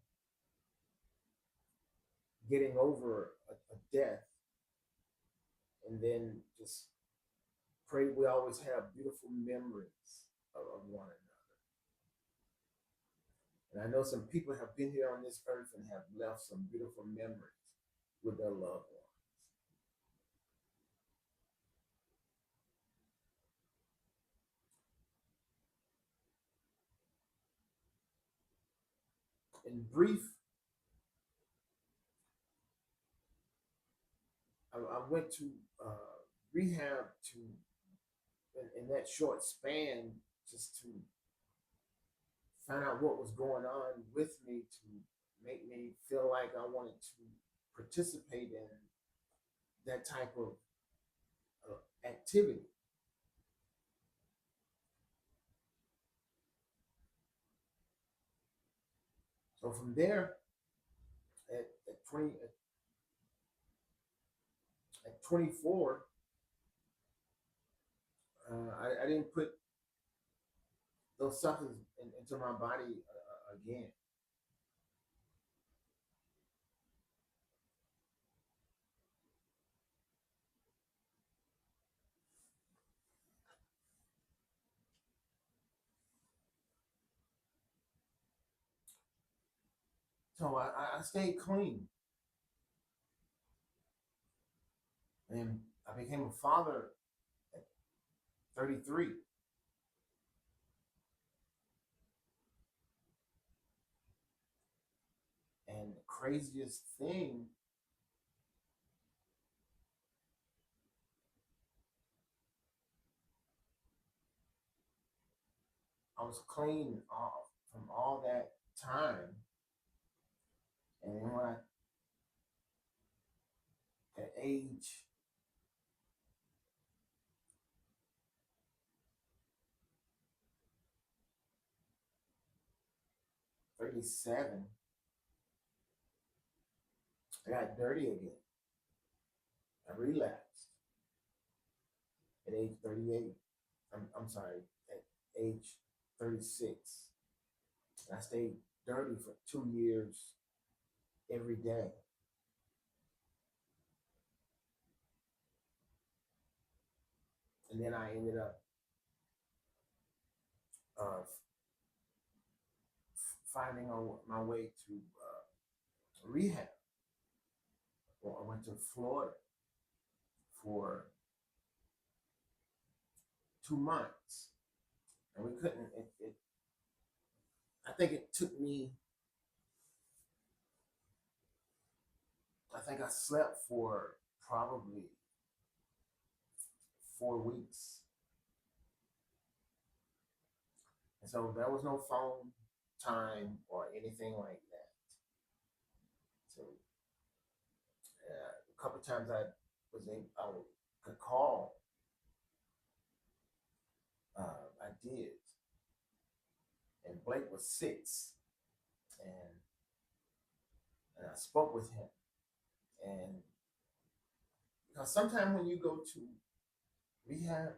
getting over a death, and then just pray we always have beautiful memories of one another. And I know some people have been here on this earth and have left some beautiful memories with their loved ones. In brief, I went to rehab to in that short span just to find out what was going on with me to make me feel like I wanted to participate in that type of activity. So from there, at 24, I didn't put those substances into my body again. So I stayed clean, and I became a father at 33. And the craziest thing, I was clean off from all that time. And then when I, at age 37, I got dirty again. I relapsed at age 38. I'm sorry, at age 36. And I stayed dirty for 2 years every day. And then I ended up uh, finding my way to rehab. Well, I went to Florida for 2 months, and we couldn't. I think it took me. I think I slept for probably 4 weeks, and so there was no phone time or anything like that. So a couple of times I could call. I did, and Blake was 6, and I spoke with him, and because sometimes when you go to rehab,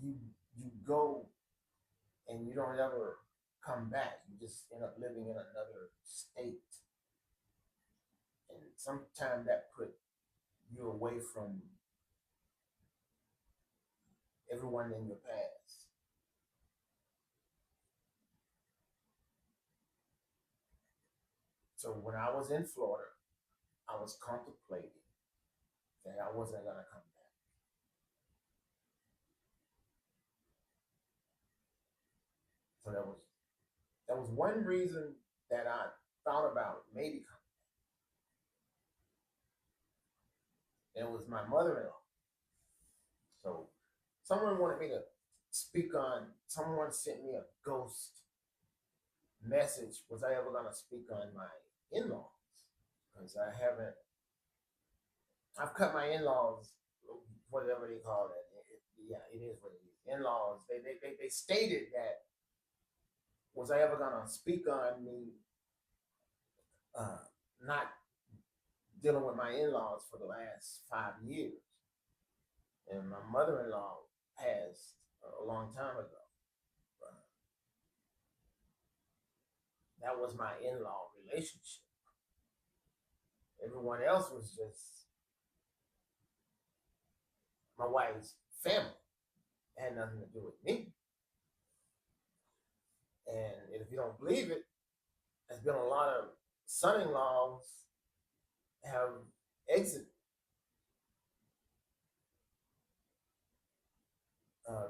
you go and you don't ever come back. You just end up living in another state, and sometimes that put you away from everyone in your past. So when I was in Florida, I was contemplating that I wasn't gonna come back. So that was one reason that I thought about maybe coming. And it was my mother-in-law. So someone wanted me to speak on. Someone sent me a ghost message. Was I ever gonna speak on my in-laws? Because I haven't. I've cut my in-laws, whatever they call it. Yeah, it is what it is. In-laws. They stated that was I ever gonna speak on me not dealing with my in-laws for the last 5 years, and my mother-in-law passed a long time ago. Uh, that was my in-law relationship. Everyone else was just my wife's family. It had nothing to do with me. And if you don't believe it, there's been a lot of son-in-laws have exited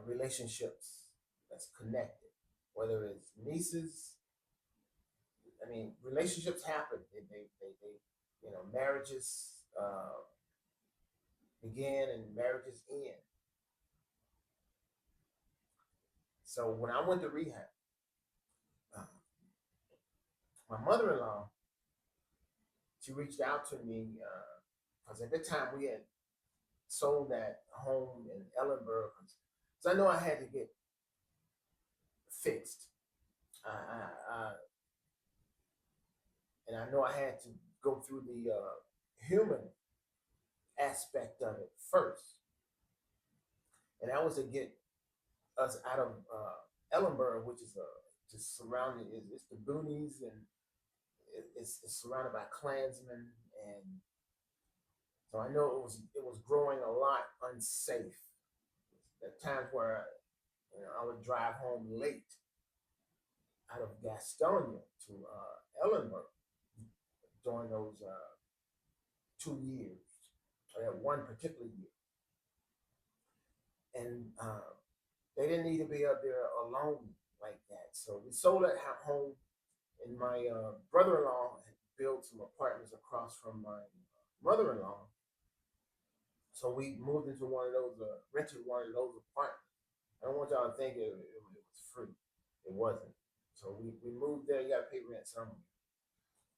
relationships that's connected, whether it's nieces. I mean, relationships happen. Marriages begin and marriages end. So when I went to rehab, uh, my mother-in-law, she reached out to me because at the time we had sold that home in Ellenburg. So I know I had to get fixed. And I know I had to go through the human aspect of it first. And that was to get us out of Ellenburg, which is just surrounded, it's the boonies, and it's surrounded by Klansmen. And so I know it was growing a lot unsafe. There are times where I would drive home late out of Gastonia to Ellenburg during those 2 years, or that one particular year. And they didn't need to be up there alone like that. So we sold that home, and my brother-in-law had built some apartments across from my mother-in-law. So we moved into one of those, rented one of those apartments. I don't want y'all to think it was free. It wasn't. So we moved there. You got to pay rent somewhere.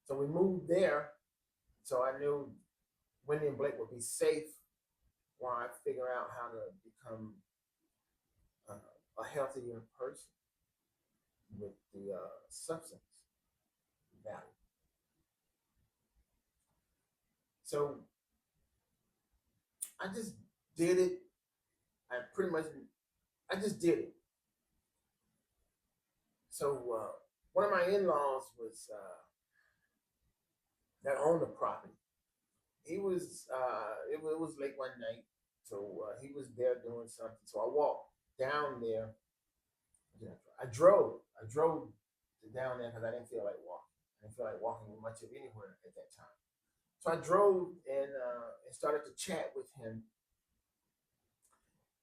So we moved there. So I knew Wendy and Blake would be safe while I figure out how to become a healthier person with the substance value. So I just did it. I just did it. So one of my in-laws was that owned the property. He was it was late one night, so he was there doing something. So I walked down there. I drove down there because I didn't feel like walking. I didn't feel like walking much of anywhere at that time. So I drove and started to chat with him,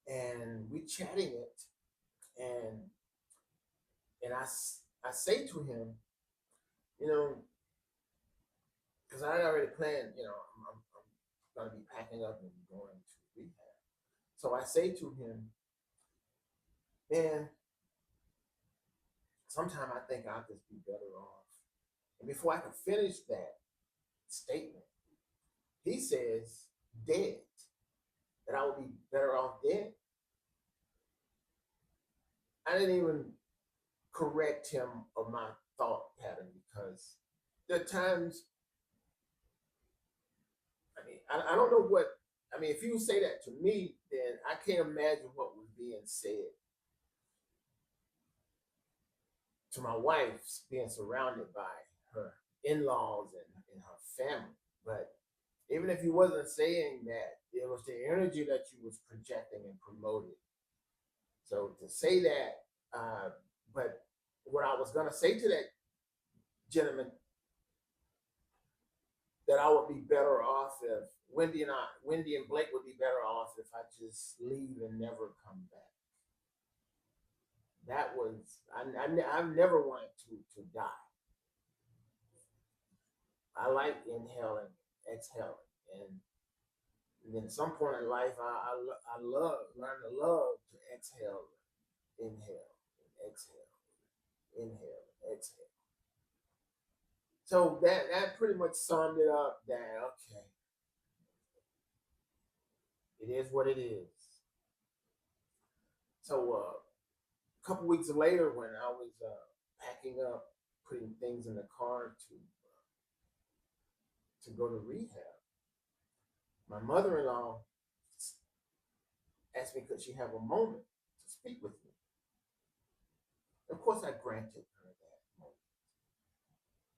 and we chatting it, and I say to him, because I had already planned, I'm going to be packing up and going to rehab. So I say to him, man, sometimes I think I'll just be better off. And before I could finish that statement, he says, dead, that I would be better off dead. I didn't even correct him of my thought pattern, because there are times, I mean, I don't know what I mean, if you say that to me, then I can't imagine what was being said to my wife, being surrounded by her in-laws and her family. But even if you wasn't saying that, it was the energy that you was projecting and promoting. So to say that, but what I was gonna say to that gentleman, that I would be better off if Wendy and Blake would be better off if I just leave and never come back. That was I've never wanted to die. I like inhaling, exhaling, and then at some point in life, I love learn to love to exhale, inhale, and exhale, inhale, exhale. So that pretty much summed it up. That okay, it is what it is. So a couple weeks later, when I was packing up, putting things in the car to go to rehab, my mother-in-law asked me could she have a moment to speak with me. Of course, I granted her that moment,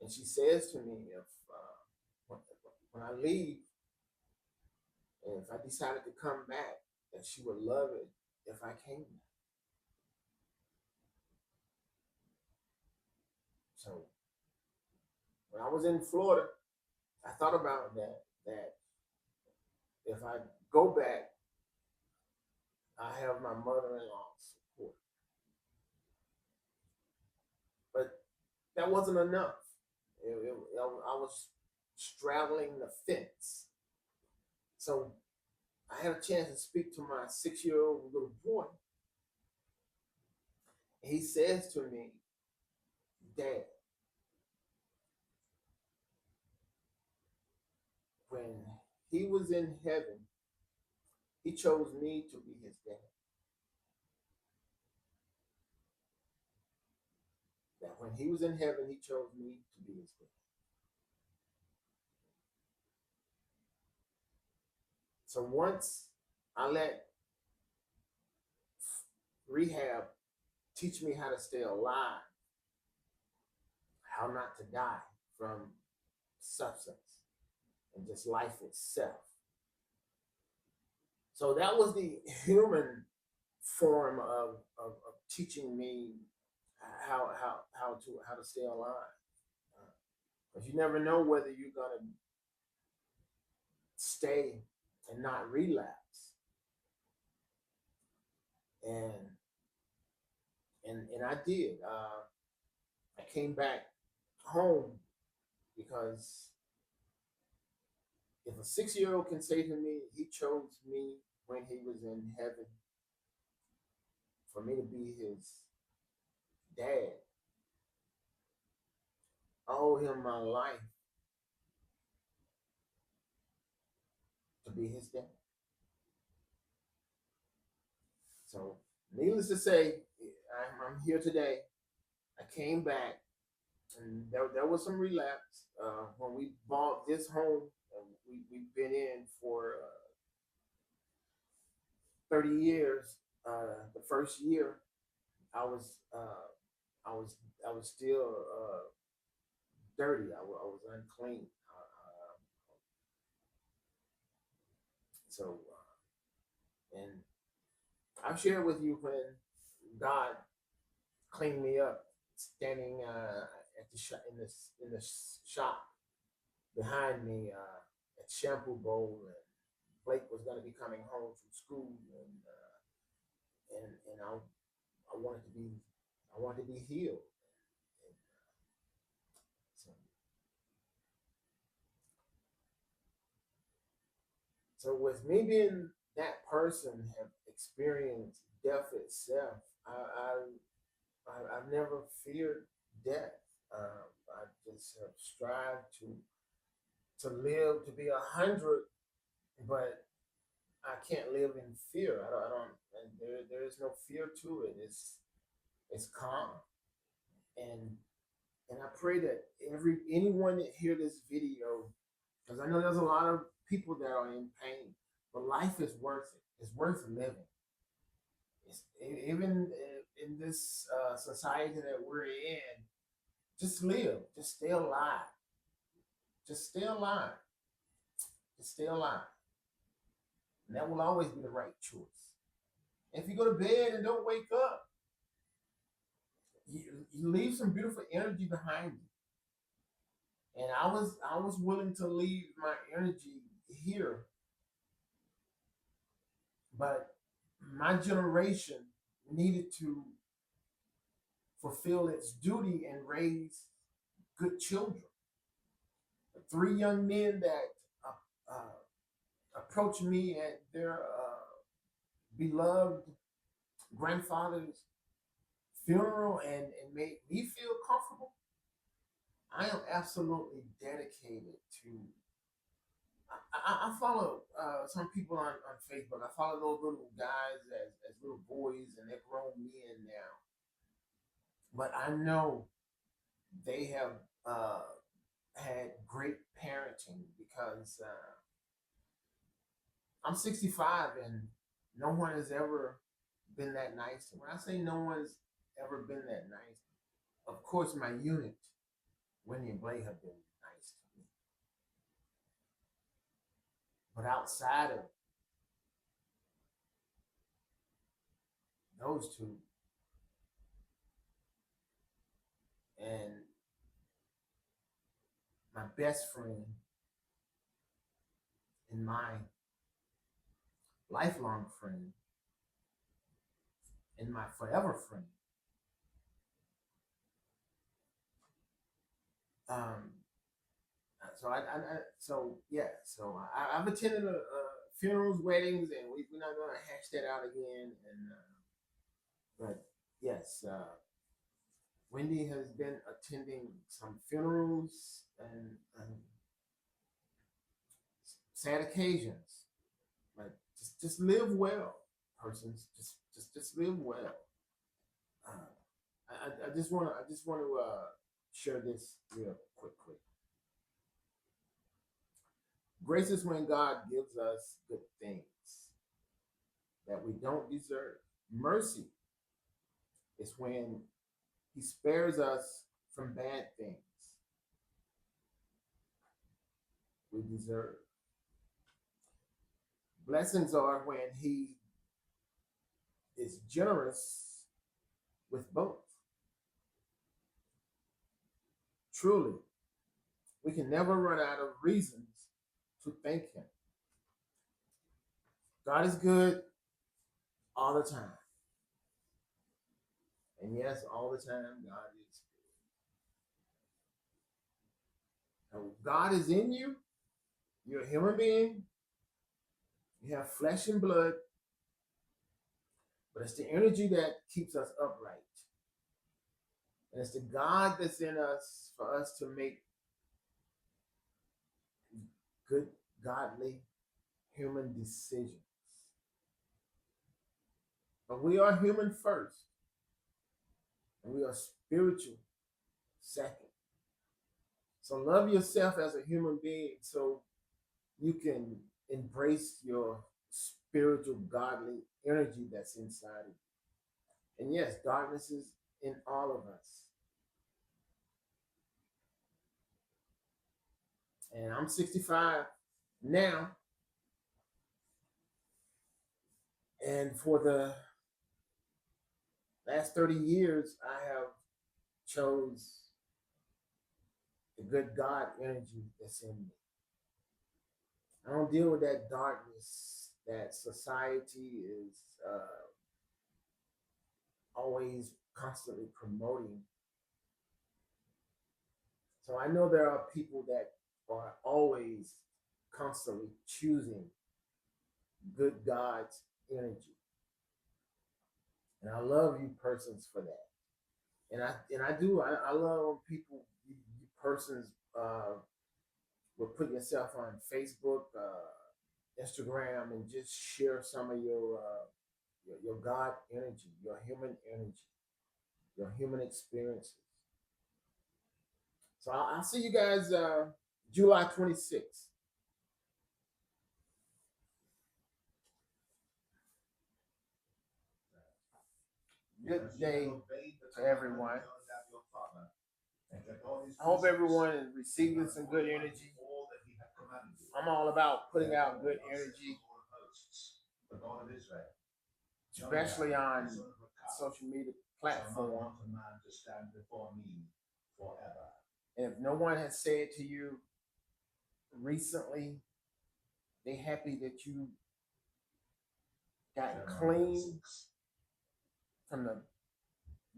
and she says to me, if when I leave, and if I decided to come back, that she would love it if I came back. So when I was in Florida, I thought about that. That if I go back, I have my mother-in-law's support. But that wasn't enough. I was straddling the fence. So I had a chance to speak to my 6-year-old little boy. He says to me, Dad, when he was in heaven, he chose me to be his dad. That when he was in heaven, he chose me to be his dad. So once I let rehab teach me how to stay alive, how not to die from substance and just life itself. So that was the human form of teaching me how to stay alive. Because you never know whether you're gonna stay and not relapse. And and I did. I came back home because if a 6-year-old can say to me, he chose me when he was in heaven for me to be his dad, I owe him my life to be his dad. So, needless to say, I'm here today. I came back, and there was some relapse when we bought this home. We've been in for 30 years. The first year, I was I was I was still dirty. I was unclean. So, and I've shared with you when God cleaned me up, standing at the shop in the shop behind me at Shampoo Bowl, and Blake was going to be coming home from school, and I wanted to be healed. And, so, so with me being that person, have experienced death itself, I've never feared death. I just have strived to live to be 100, but I can't live in fear. I don't and there is no fear to it. It's calm. And I pray that anyone that hear this video, because I know there's a lot of people that are in pain. But life is worth it. It's worth living. Even in this society that we're in, just live, just stay alive, just stay alive, just stay alive. And that will always be the right choice. If you go to bed and don't wake up, you leave some beautiful energy behind you. And I was willing to leave my energy here, but my generation needed to fulfill its duty and raise good children. The three young men that approached me at their beloved grandfather's funeral and made me feel comfortable. I am absolutely dedicated to. I follow some people on Facebook. I follow those little guys as little boys, and they're grown men now. But I know they have had great parenting because I'm 65 and no one has ever been that nice to me. When I say no one's ever been that nice, of course my unit, Wendy and Blake, have been nice to me. But outside of those two, and my best friend and my lifelong friend and my forever friend, um, I've attended funerals, weddings, and we're not going to hash that out again. And but yes, Wendy has been attending some funerals and sad occasions. But just live well, persons. Just live well. I just want to share this real quickly. Grace is when God gives us good things that we don't deserve. Mercy is when He spares us from bad things we deserve. Blessings are when He is generous with both. Truly, we can never run out of reasons to thank Him. God is good all the time. And yes, all the time, God is good. Now, God is in you. You're a human being. You have flesh and blood, but it's the energy that keeps us upright. And it's the God that's in us for us to make good, godly, human decisions. But we are human first, and we are spiritual second. So love yourself as a human being so you can embrace your spiritual, godly energy that's inside of you. And yes, darkness is in all of us. And I'm 65 now. And for the last 30 years, I have chose the good God energy that's in me. I don't deal with that darkness that society is always constantly promoting. So I know there are people that are always constantly choosing good God's energy. And I love you persons for that. I love when people, you persons, will put yourself on Facebook, Instagram, and just share some of your God energy, your human energy, your human experiences. So I'll see you guys July 26th. good day to everyone. I hope everyone is receiving some good energy. I'm all about putting out good energy, especially on social media platform. And if no one has said to you recently, they happy that you got clean from the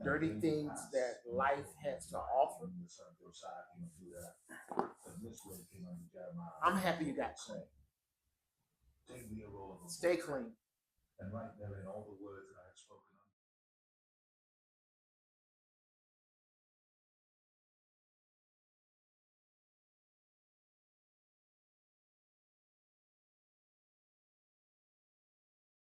dirty things that life has to offer. I'm happy you got clean. Stay clean.